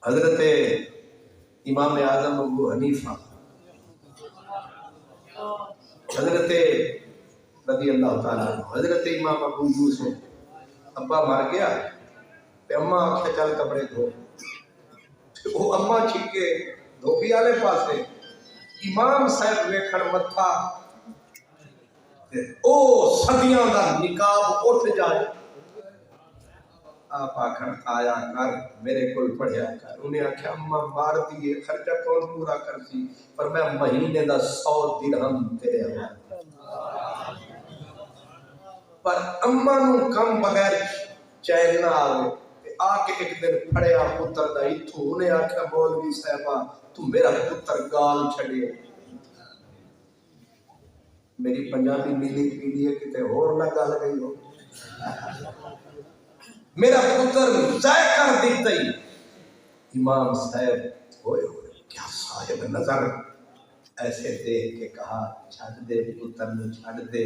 حضرت امام اعظم ابو حنیفہ حضرت رضی اللہ تعالیٰ عنہ، حضرت امام ابو یوسف ابا مر گیا تے اماں آکھے چل کپڑے دھو، وہ اماں چھکے دھوبی والے پاسے امام صاحب ویکھن متھا تے او صدیاں دا نقاب اٹھ جائے، آپ آکھن آیا کر میرے کول پڑھیا کر، انہیں آکھیا اماں مار دیے خرچہ کون پورا کرسی، پر میں مہینے دا 100 درہم تیرے حوالے، پر اماں نو کم بغیر چین نہ آوے، آ کے ایک دن پھڑیا پتر دا اتھو، انہیں آکھیا مولوی صاحبہ تو میرا پتر گال چھڑے، میری پنجابی نیلی پیلی ہے کتے اور نہ گال گئی ہو، میرا پتر ضائع کر دیتا ہی۔ امام صاحب ہوئے ہوئے کیا صاحب نظر ایسے دیکھ کے کہا چھڑ دے پتر نے چھڑ دے،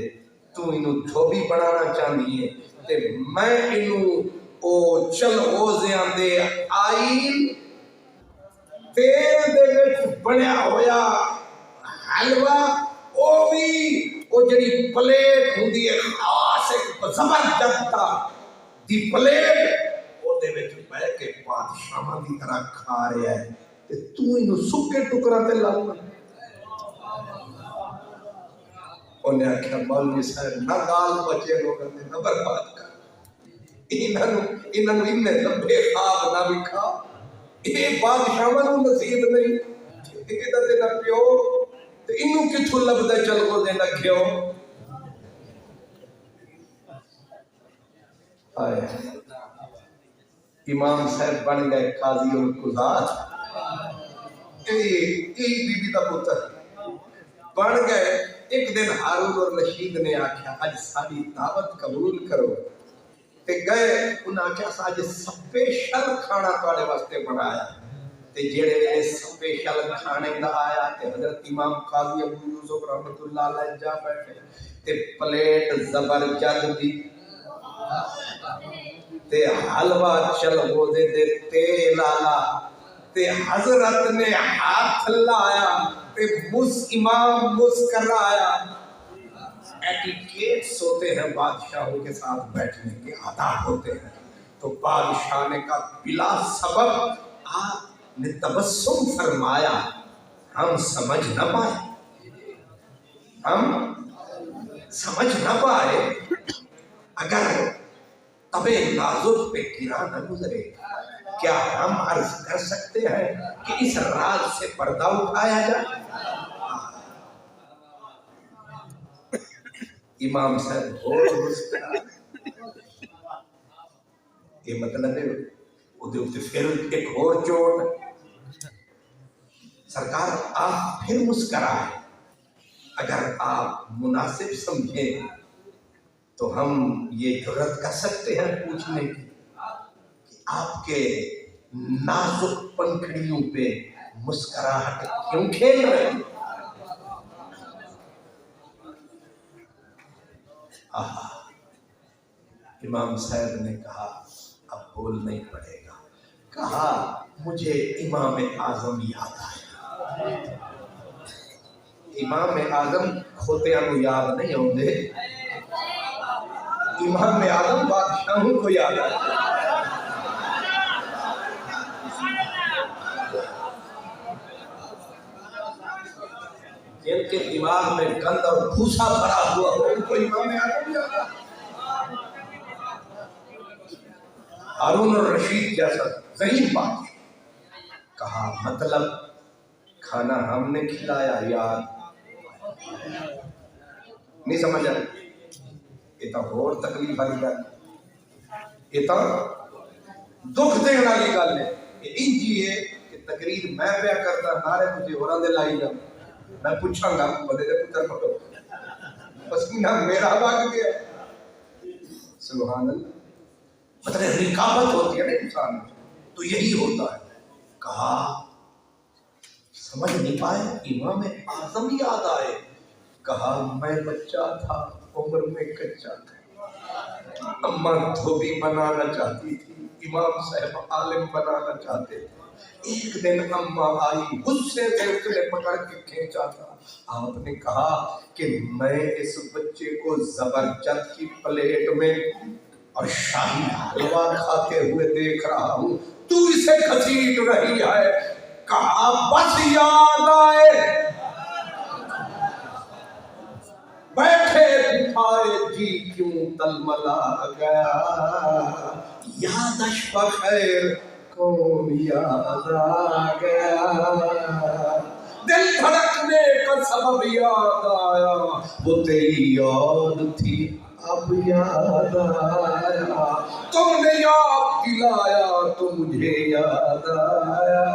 تو انہوں دھوبی بنانا چاہنی ہے تے میں انہوں او چل اوزیاں دے آئین تیل دے وچ بنیا ہویا حلوہ او بھی او جڑی پلیٹ ہوندی ہے خاص ایک زبردست دی پلیٹ او دے وچ بیٹھ کے بادشاہاں دی طرح کھا رہا ہے تے تو انہوں سکے ٹکرا تے لاؤں، انہیں آکھیا مولوی صاحب نہ گال بچے لوگوں نے نہ برباد کر، انہوں نے لمبے خواب نہ لکھا، یہ بادشاہاں نو نصیب نہیں، یہ تے نہ پیو تے انہوں کتھوں لبدا چل کو دے لگیو، آئے امام صاحب بن گئے قاضی القضات، بی بی دا پتر بن گئے۔ ایک دن ہارون اور رشید نے آکھیا آج ساری دعوت قبول کرو تے گئے، انہاں آکھیا آج سپیشل کھانا تواڈے واسطے بنایا تے جڑے سپیشل کھانے دا آیا تے حضرت امام قاضی ابو یوسف رحمۃ اللہ علیہ جا بیٹھے تے پلیٹ زبرجد دی تے حلوہ چل گودے دے تیل آلا تے حضرت نے ہاتھ لایا تے امام مسکرایا، ایٹیکیٹس ہوتے ہیں بادشاہوں کے ساتھ بیٹھنے کے آداب ہوتے ہیں، تو بادشاہ نے کہا بلا سبب آپ نے تبسم فرمایا، ہم سمجھ نہ پائے، ہم سمجھ نہ پائے، اگر تبے نازک پہ گرا نہ گزرے کیا ہم عرض کر سکتے ہیں کہ اس راز سے پردہ اٹھایا جائے؟ امام صاحب اور مسکرا، یہ مطلب ہے وہ دے پھر ایک اور چوٹ، سرکار آپ پھر مسکرائے، اگر آپ مناسب سمجھیں تو ہم یہ جرات کر سکتے ہیں پوچھنے کی کہ آپ کے نازک پنکھڑیوں پہ مسکراہٹ کیوں کھیل رہے ہیں؟ امام صاحب نے کہا اب بول نہیں پڑے گا، کہا مجھے امام اعظم یاد آیا، امام اعظم کھوتیاں کو یاد نہیں ہوندے، امام اعظم بادشاہوں کو یاد آیا، جن کے دماغ میں گند اور بھوسا بھرا ہوا ہو ان کو امام اعظم یاد آیا۔ ہارون الرشید جیسا ذہین بات، کہا مطلب کھانا ہم نے کھلایا یار، نہیں سمجھ آئے، یہ تو اور تکلیف والی گل، یہ تو دکھ دین والی گل ہے، یہ انجی ہے کہ تقریر میں پیا کرتا نعرے مجھے ہوراں دے لائی جا، میں پوچھاں گا بندے دے پتر پڑھو، پسینہ میرا بھاگ گیا، سبحان اللہ، مطلب رکاوٹ ہوتی ہے نا انسان میں، تو یہی ہوتا ہے۔ کہا سمجھ نہیں پائے امام اعظم یاد آئے، کہا میں بچہ تھا عمر میں کچا تھا، اماں دھوبی بنانا چاہتی تھی، امام صاحب عالم بنانا چاہتے تھے، ایک دن اماں آئی، غصے سے اس نے پکڑ کے کھینچا تھا. آپ نے کہا کہ میں اس بچے کو زبرجد کی پلیٹ میں اور شاہی حلوہ کھاتے ہوئے دیکھ رہا ہوں، تو اسے گھسیٹ رہی ہے. کہا بس یاد آئے، بیٹھے بٹھائے جی کیوں تلملا گیا، یادش بخیر کون یاد آ گیا، دل دھڑکنے کا سبب یاد آیا، وہ تیری یاد تھی اب یاد آیا، تم نے یاد دلایا تو مجھے یاد آیا.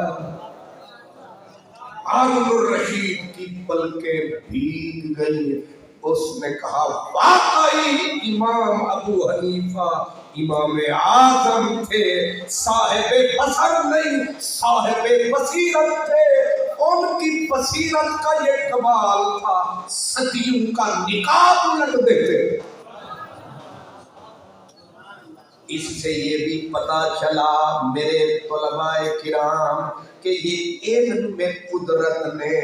ہارون الرشید کی پلکیں بھیگ گئی. اس نے کہا واقعی امام ابو حنیفہ امام اعظم تھے، صاحب بصر نہیں صاحب بصیرت تھے. ان کی بصیرت کا یہ کمال تھا، صدیوں کا نقاب الٹ دیتے. اس سے یہ بھی پتا چلا میرے طلباء کرام کہ یہ علم میں قدرت نے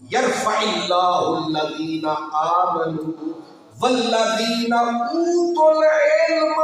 یرفع اللہ الذین آمنوا والذین اوتوا العلم